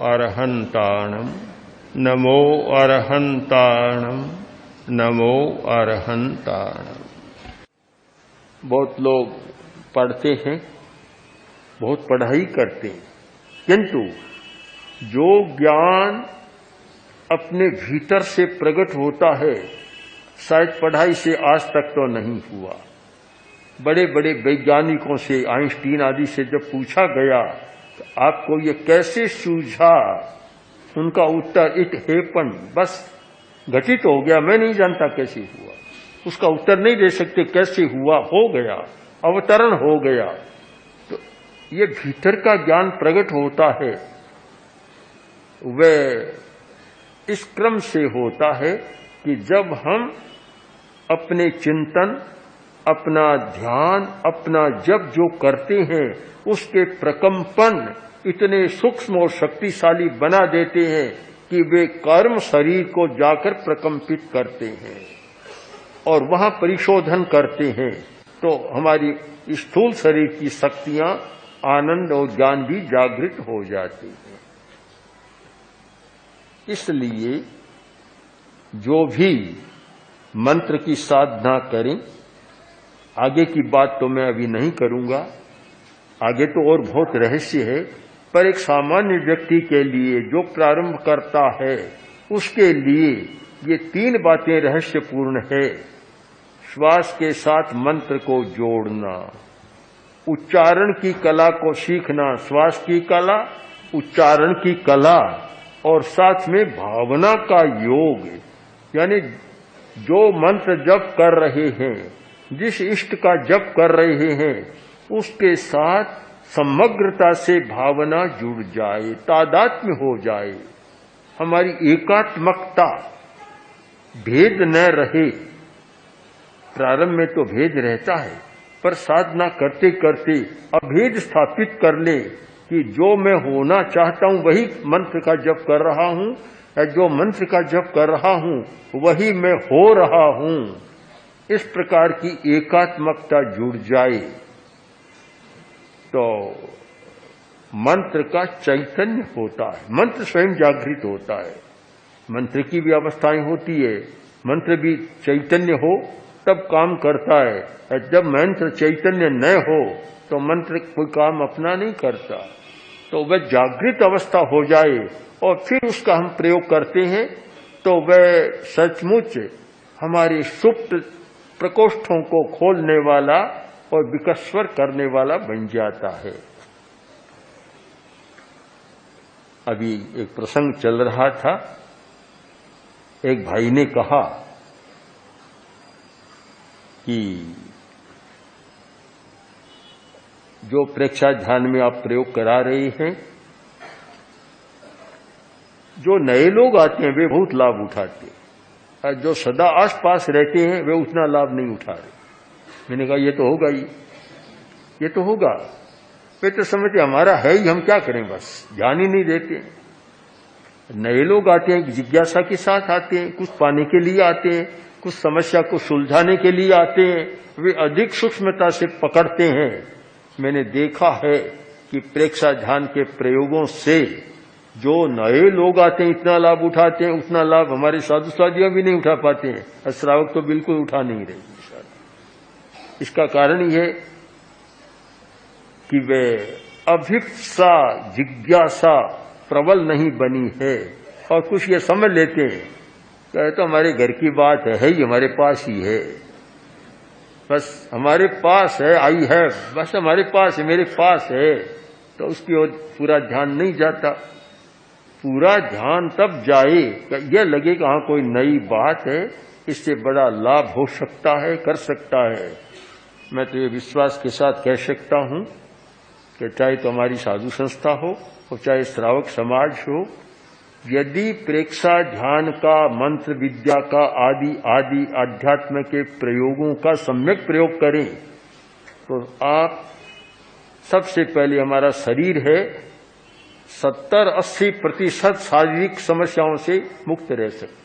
अरहंताणम, नमो अरहंताणम, नमो अरहंताणम। बहुत लोग पढ़ते हैं, बहुत पढ़ाई करते हैं, किंतु जो ज्ञान अपने भीतर से प्रकट होता है शायद पढ़ाई से आज तक तो नहीं हुआ। बड़े बड़े वैज्ञानिकों से, आइंस्टीन आदि से जब पूछा गया तो आपको ये कैसे सूझा, उनका उत्तर इट हैपन, बस घटित हो गया, मैं नहीं जानता कैसे हुआ। उसका उत्तर नहीं दे सकते कैसे हुआ, हो गया, अवतरण हो गया। तो ये भीतर का ज्ञान प्रकट होता है, वह इस क्रम से होता है कि जब हम अपने चिंतन, अपना ध्यान, अपना जप जो करते हैं उसके प्रकंपन इतने सूक्ष्म और शक्तिशाली बना देते हैं कि वे कर्म शरीर को जाकर प्रकंपित करते हैं और वहां परिशोधन करते हैं। तो हमारी स्थूल शरीर की शक्तियां, आनंद और ज्ञान भी जागृत हो जाती हैं। इसलिए जो भी मंत्र की साधना करें, आगे की बात तो मैं अभी नहीं करूंगा, आगे तो और बहुत रहस्य है, पर एक सामान्य व्यक्ति के लिए जो प्रारंभ करता है उसके लिए ये 3 बातें रहस्यपूर्ण है। श्वास के साथ मंत्र को जोड़ना, उच्चारण की कला को सीखना, श्वास की कला, उच्चारण की कला, और साथ में भावना का योग, यानी जो मंत्र जप कर रहे हैं, जिस इष्ट का जप कर रहे हैं, उसके साथ समग्रता से भावना जुड़ जाए, तादात्म्य हो जाए, हमारी एकात्मकता, भेद न रहे। प्रारंभ में तो भेद रहता है, पर साधना करते करते अभेद स्थापित कर ले कि जो मैं होना चाहता हूं वही मंत्र का जप कर रहा हूं, या जो मंत्र का जप कर रहा हूं वही मैं हो रहा हूं। इस प्रकार की एकात्मकता जुड़ जाए तो मंत्र का चैतन्य होता है, मंत्र स्वयं जागृत होता है। मंत्र की भी अवस्थाएं होती है, मंत्र भी चैतन्य हो तब काम करता है। जब मंत्र चैतन्य न हो तो मंत्र कोई काम अपना नहीं करता। तो वह जागृत अवस्था हो जाए और फिर उसका हम प्रयोग करते हैं तो वह सचमुच हमारे सुप्त प्रकोष्ठों को खोलने वाला और विकस्वर करने वाला बन जाता है। अभी एक प्रसंग चल रहा था, एक भाई ने कहा कि जो प्रेक्षा ध्यान में आप प्रयोग करा रहे हैं, जो नए लोग आते हैं वे बहुत लाभ उठाते हैं, और जो सदा आसपास रहते हैं वे उतना लाभ नहीं उठा रहे। मैंने कहा ये तो होगा ही, ये तो होगा। वे तो समझते हमारा है ही, हम क्या करें, बस ध्यान ही नहीं देते। नए लोग आते हैं जिज्ञासा के साथ आते हैं, कुछ पाने के लिए आते हैं, कुछ समस्या को सुलझाने के लिए आते हैं, वे अधिक सूक्ष्मता से पकड़ते हैं। मैंने देखा है कि प्रेक्षा ध्यान के प्रयोगों से जो नए लोग आते हैं इतना लाभ उठाते हैं, उतना लाभ हमारे साधु साधियां भी नहीं उठा पाते हैं, और श्रावक तो बिल्कुल उठा नहीं रहे। इसका कारण यह कि वे अभिप्सा, जिज्ञासा प्रबल नहीं बनी है, और कुछ ये समझ लेते हैं कि तो हमारे घर की बात है ही, हमारे पास ही है, बस हमारे पास है, आई है, बस हमारे पास है, मेरे पास है। तो उसकी ओर पूरा ध्यान नहीं जाता। पूरा ध्यान तब जाए कि यह लगे कि हाँ कोई नई बात है, इससे बड़ा लाभ हो सकता है, कर सकता है। मैं तो ये विश्वास के साथ कह सकता हूं कि चाहे तो हमारी साधु संस्था हो और चाहे श्रावक समाज हो, यदि प्रेक्षा ध्यान का, मंत्र विद्या का, आदि आदि आध्यात्म के प्रयोगों का सम्यक प्रयोग करें तो आप सबसे पहले, हमारा शरीर है 70-80% शारीरिक समस्याओं से मुक्त रह सकते।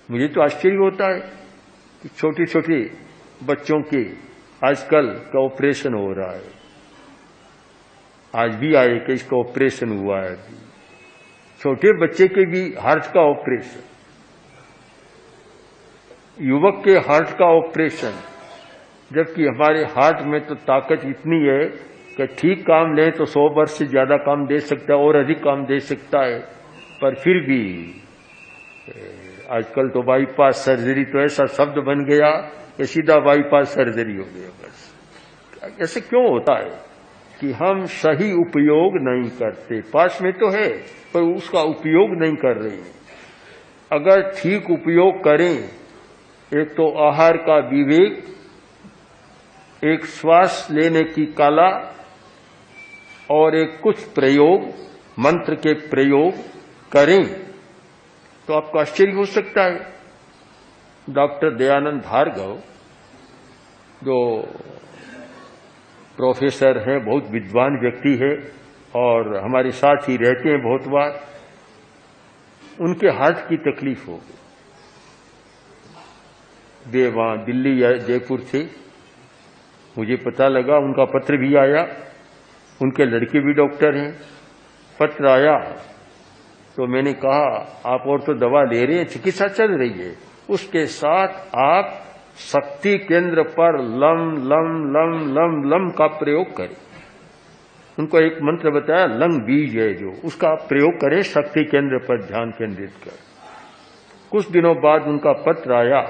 मुझे तो आश्चर्य होता है कि छोटे छोटे बच्चों के आजकल का ऑपरेशन हो रहा है, आज भी आए कि इसका ऑपरेशन हुआ है। छोटे बच्चे के भी हार्ट का ऑपरेशन, युवक के हार्ट का ऑपरेशन, जबकि हमारे हार्ट में तो ताकत इतनी है कि ठीक काम ले तो 100 वर्ष से ज्यादा काम दे सकता है और अधिक काम दे सकता है, पर फिर भी आजकल तो बाईपास सर्जरी तो ऐसा शब्द बन गया कि सीधा बाईपास सर्जरी हो गया। बस ऐसे क्यों होता है कि हम सही उपयोग नहीं करते? पास में तो है पर उसका उपयोग नहीं कर रहे। अगर ठीक उपयोग करें, एक तो आहार का विवेक, एक श्वास लेने की कला और एक कुछ प्रयोग, मंत्र के प्रयोग करें तो आपको आश्चर्य हो सकता है। डॉक्टर दयानंद भार्गव जो प्रोफेसर हैं, बहुत विद्वान व्यक्ति है और हमारे साथ ही रहते हैं बहुत बार, उनके हार्ट की तकलीफ हो गई। वे वहां दिल्ली या जयपुर थे, मुझे पता लगा, उनका पत्र भी आया, उनके लड़के भी डॉक्टर हैं। पत्र आया तो मैंने कहा आप और तो दवा ले रहे हैं, चिकित्सा चल रही है, उसके साथ आप शक्ति केंद्र पर lump lump lump lump lump का प्रयोग करें। उनको एक मंत्र बताया, लंग बीज है जो, उसका प्रयोग करें शक्ति केंद्र पर ध्यान केंद्रित कर। कुछ दिनों बाद उनका पत्र आया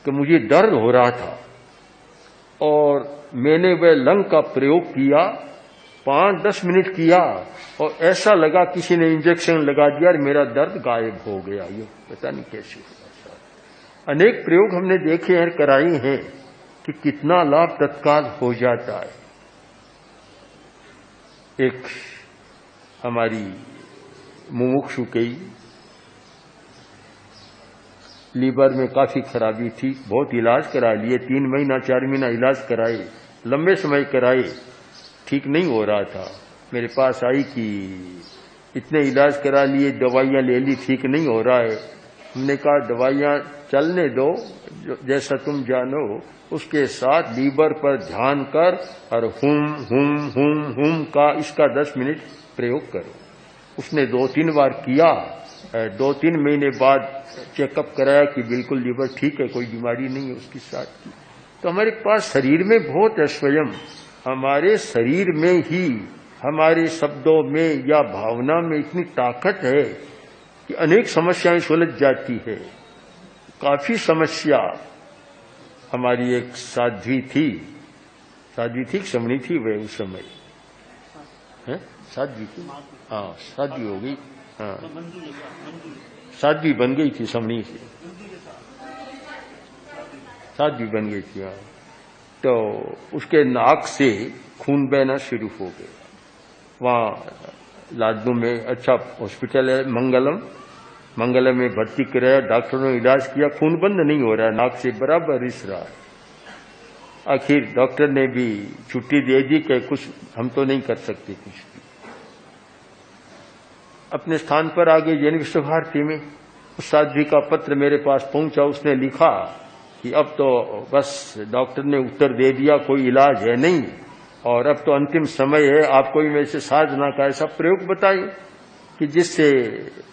कि मुझे दर्द हो रहा था और मैंने वह लंग का प्रयोग किया, 5-10 मिनट किया और ऐसा लगा किसी ने इंजेक्शन लगा दिया और मेरा दर्द गायब हो गया। ये पता नहीं कैसे हुआ। अनेक प्रयोग हमने देखे हैं, कराए हैं कि कितना लाभ तत्काल हो जाता है। एक हमारी मुमुक्षु की लीवर में काफी खराबी थी, बहुत इलाज करा लिए, 3 महीना 4 महीना इलाज कराए, लंबे समय कराए, ठीक नहीं हो रहा था। मेरे पास आई कि इतने इलाज करा लिए, दवाइयां ले ली, ठीक नहीं हो रहा है। हमने कहा दवाइयां चलने दो, जैसा तुम जानो, उसके साथ लीवर पर ध्यान कर और हुम हुम हुम हुम का इसका 10 मिनट प्रयोग करो। उसने 2-3 बार किया, 2-3 महीने बाद चेकअप कराया कि बिल्कुल लीवर ठीक है, कोई बीमारी नहीं है उसके साथ की। तो हमारे पास शरीर में बहुत है, स्वयं हमारे शरीर में ही, हमारे शब्दों में या भावना में इतनी ताकत है कि अनेक समस्याएं सुलझ जाती है। काफी समस्या, हमारी एक साध्वी थी, समणी थी वह उस समय, है साध्वी थी, हाँ शादी हो गई, हाँ साध्वी बन गई थी, समणी से साध्वी बन गई थी। हाँ, तो उसके नाक से खून बहना शुरू हो गया। वहाँ लाडनू में अच्छा हॉस्पिटल है, मंगलम में भर्ती कराया, डॉक्टरों ने इलाज किया, खून बंद नहीं हो रहा है, नाक से बराबर रिस रहा है। आखिर डॉक्टर ने भी छुट्टी दे दी कि कुछ हम तो नहीं कर सकते कुछ भी। अपने स्थान पर आगे जैन विश्व भारती में उस साध्वी का पत्र मेरे पास पहुंचा। उसने लिखा कि अब तो बस डॉक्टर ने उत्तर दे दिया, कोई इलाज है नहीं और अब तो अंतिम समय है, आप कोई मेरे से साधना का ऐसा प्रयोग बताइए कि जिससे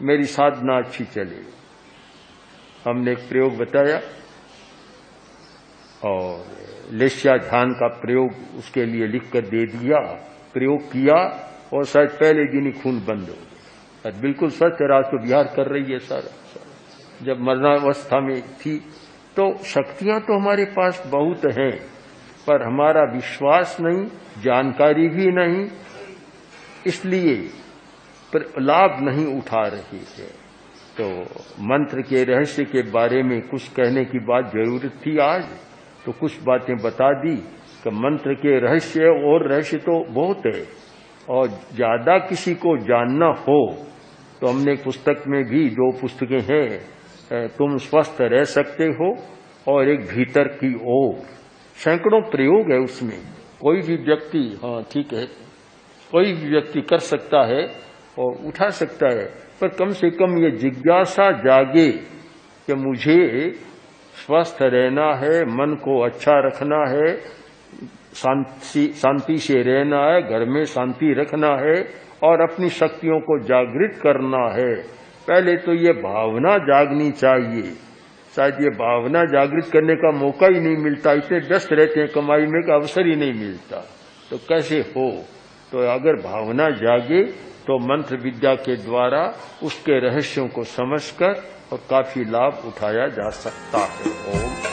मेरी साधना अच्छी चले। हमने एक प्रयोग बताया और लेस्या ध्यान का प्रयोग उसके लिए लिख कर दे दिया, प्रयोग किया और शायद पहले दिन ही खून बंद हो गया। बिल्कुल सच है, रात को विहार कर रही है सारा। जब मरणावस्था में थी तो शक्तियां तो हमारे पास बहुत हैं, पर हमारा विश्वास नहीं, जानकारी भी नहीं, इसलिए पर लाभ नहीं उठा रही है। तो मंत्र के रहस्य के बारे में कुछ कहने की बात जरूरत थी आज, तो कुछ बातें बता दी कि मंत्र के रहस्य, और रहस्य तो बहुत है और ज्यादा किसी को जानना हो तो हमने पुस्तक में भी 2 पुस्तकें हैं, तुम स्वस्थ रह सकते हो और एक भीतर की ओर, सैकड़ों प्रयोग है उसमें। कोई भी व्यक्ति, हाँ ठीक है, कोई भी व्यक्ति कर सकता है और उठा सकता है, पर कम से कम ये जिज्ञासा जागे कि मुझे स्वस्थ रहना है, मन को अच्छा रखना है, शांति से रहना है, घर में शांति रखना है और अपनी शक्तियों को जागृत करना है। पहले तो ये भावना जागनी चाहिए। शायद ये भावना जागृत करने का मौका ही नहीं मिलता, इतने व्यस्त रहते हैं, कमाई में का अवसर ही नहीं मिलता, तो कैसे हो। तो अगर भावना जागे तो मंत्र विद्या के द्वारा उसके रहस्यों को समझकर और काफी लाभ उठाया जा सकता है। ओम